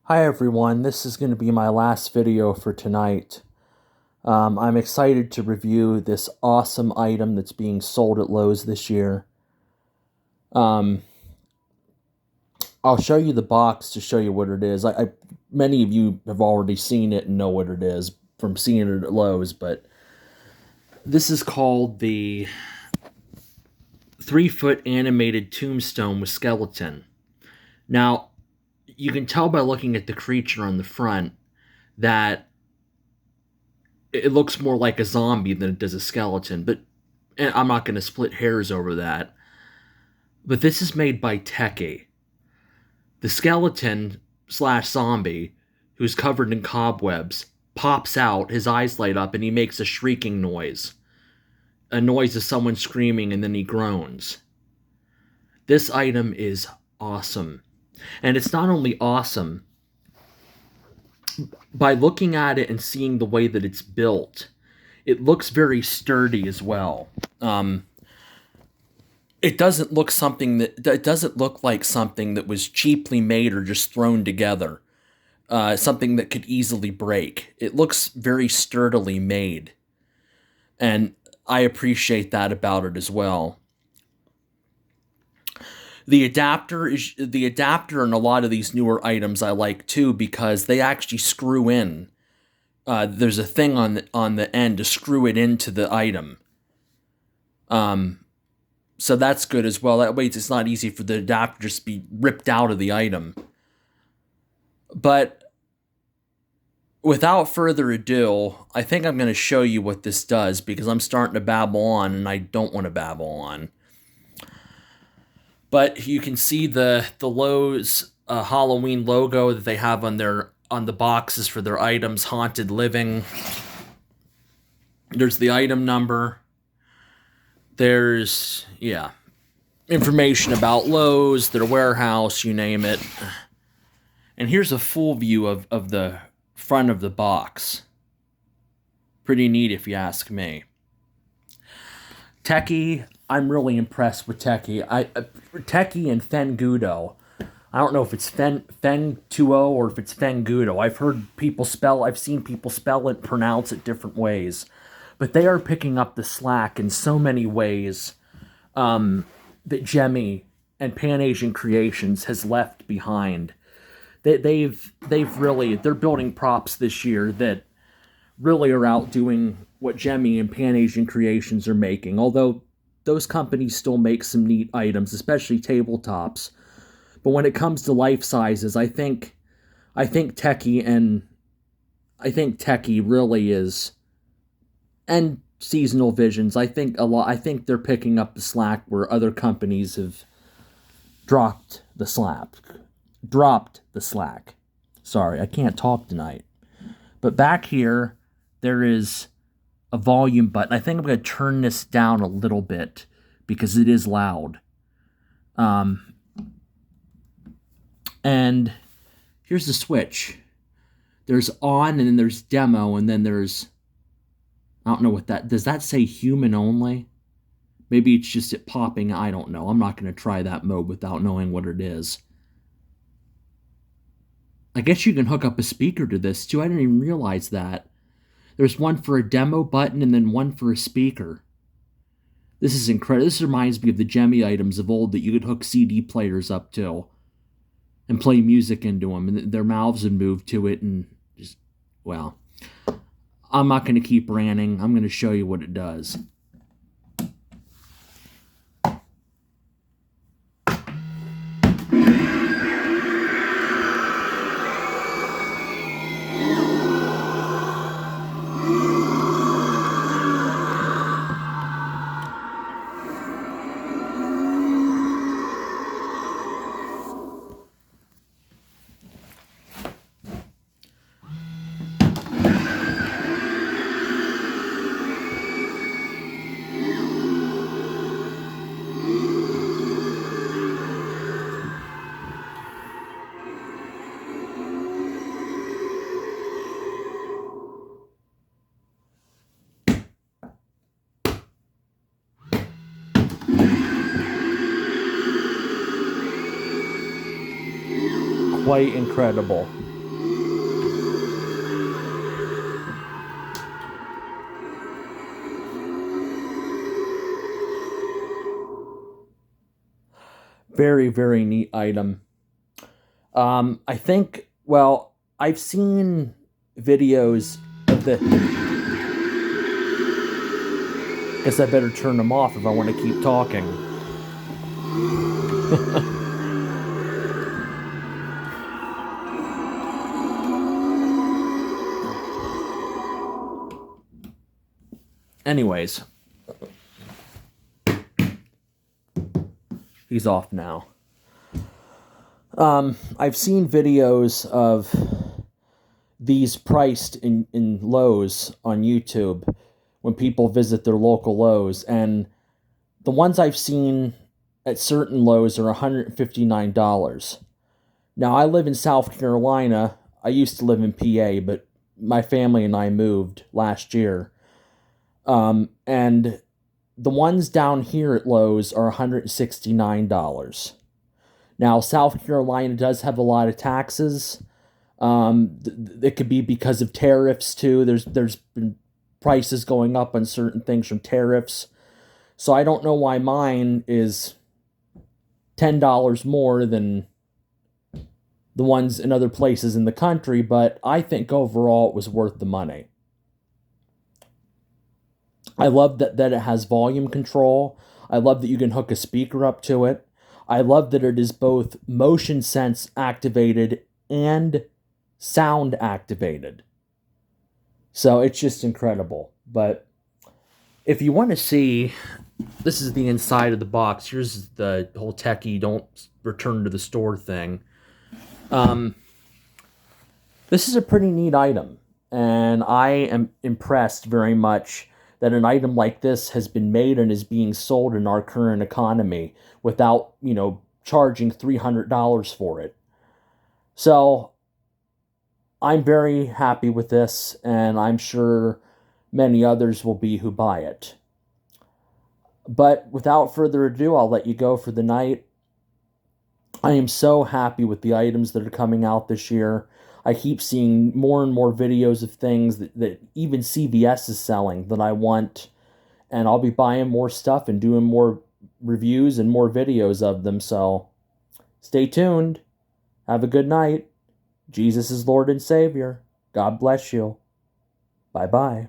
Hi everyone, this is going to be my last video for tonight. I'm excited to review this awesome item that's being sold at Lowe's this year. Um, I'll show you the box to show you what it is. Many of you have already seen it and know what it is from seeing it at Lowe's, but this is called the 3-foot animated Tombstone with skeleton. Now, you can tell by looking at the creature on the front that it looks more like a zombie than it does a skeleton, but I'm not going to split hairs over that. But this is made by Tekky. The skeleton slash zombie, who's covered in cobwebs, pops out, his eyes light up, and he makes a shrieking noise. A noise of someone screaming, and then he groans. This item is awesome. And it's not only awesome, by looking at it and seeing the way that it's built, it looks very sturdy as well. It doesn't look like something that was cheaply made or just thrown together. Something that could easily break. It looks very sturdily made, and I appreciate that about it as well. The adapter in a lot of these newer items I like too, because they actually screw in. There's a thing on the end to screw it into the item. So that's good as well. That way it's not easy for the adapter to just be ripped out of the item. But without further ado, I think I'm going to show you what this does, because I'm starting to babble on and I don't want to babble on. But you can see the Lowe's Halloween logo that they have on the boxes for their items, Haunted Living. There's the item number. There's, information about Lowe's, their warehouse, you name it. And here's a full view of the front of the box. Pretty neat if you ask me. Tekky, I'm really impressed with Tekky. Tekky and Fengudo. I don't know if it's Feng2O or if it's Fengudo. I've seen people spell it, pronounce it different ways. But they are picking up the slack in so many ways that Jemmy and Pan Asian Creations has left behind. They're building props this year that really are outdoing what Jemmy and Pan Asian Creations are making. Although those companies still make some neat items, especially tabletops. But when it comes to life sizes, I think Tekky really is, and Seasonal Visions. I think they're picking up the slack where other companies have dropped the slack. Sorry, I can't talk tonight. But back here, there is a volume button. I think I'm going to turn this down a little bit because it is loud. And here's the switch. There's on, and then there's demo, and then there's, I don't know what that, does that say human only? Maybe it's just it popping, I don't know. I'm not going to try that mode without knowing what it is. I guess you can hook up a speaker to this too. I didn't even realize that. There's one for a demo button and then one for a speaker. This is incredible. This reminds me of the Jemmy items of old that you could hook CD players up to and play music into them, and their mouths would move to it, and just, well, I'm not going to keep ranting. I'm going to show you what it does. Quite incredible. very, very neat item. I think, well, I've seen videos of the... Guess I better turn them off if I want to keep talking. Anyways. He's off now. I've seen videos of these priced in Lowe's on YouTube when people visit their local Lowe's, and the ones I've seen at certain Lowe's are $159. Now, I live in South Carolina. I used to live in PA, but my family and I moved last year. And the ones down here at Lowe's are $169. Now, South Carolina does have a lot of taxes. It could be because of tariffs, too. There's been prices going up on certain things from tariffs. So I don't know why mine is $10 more than the ones in other places in the country, but I think overall it was worth the money. I love that it has volume control. I love that you can hook a speaker up to it. I love that it is both motion sense activated and sound activated. So it's just incredible. But if you want to see, this is the inside of the box. Here's the whole Tekky don't return to the store thing. This is a pretty neat item, and I am impressed very much that an item like this has been made and is being sold in our current economy without, charging $300 for it. So I'm very happy with this, and I'm sure many others will be who buy it. But without further ado, I'll let you go for the night. I am so happy with the items that are coming out this year. I keep seeing more and more videos of things that even CVS is selling that I want. And I'll be buying more stuff and doing more reviews and more videos of them. So stay tuned. Have a good night. Jesus is Lord and Savior. God bless you. Bye-bye.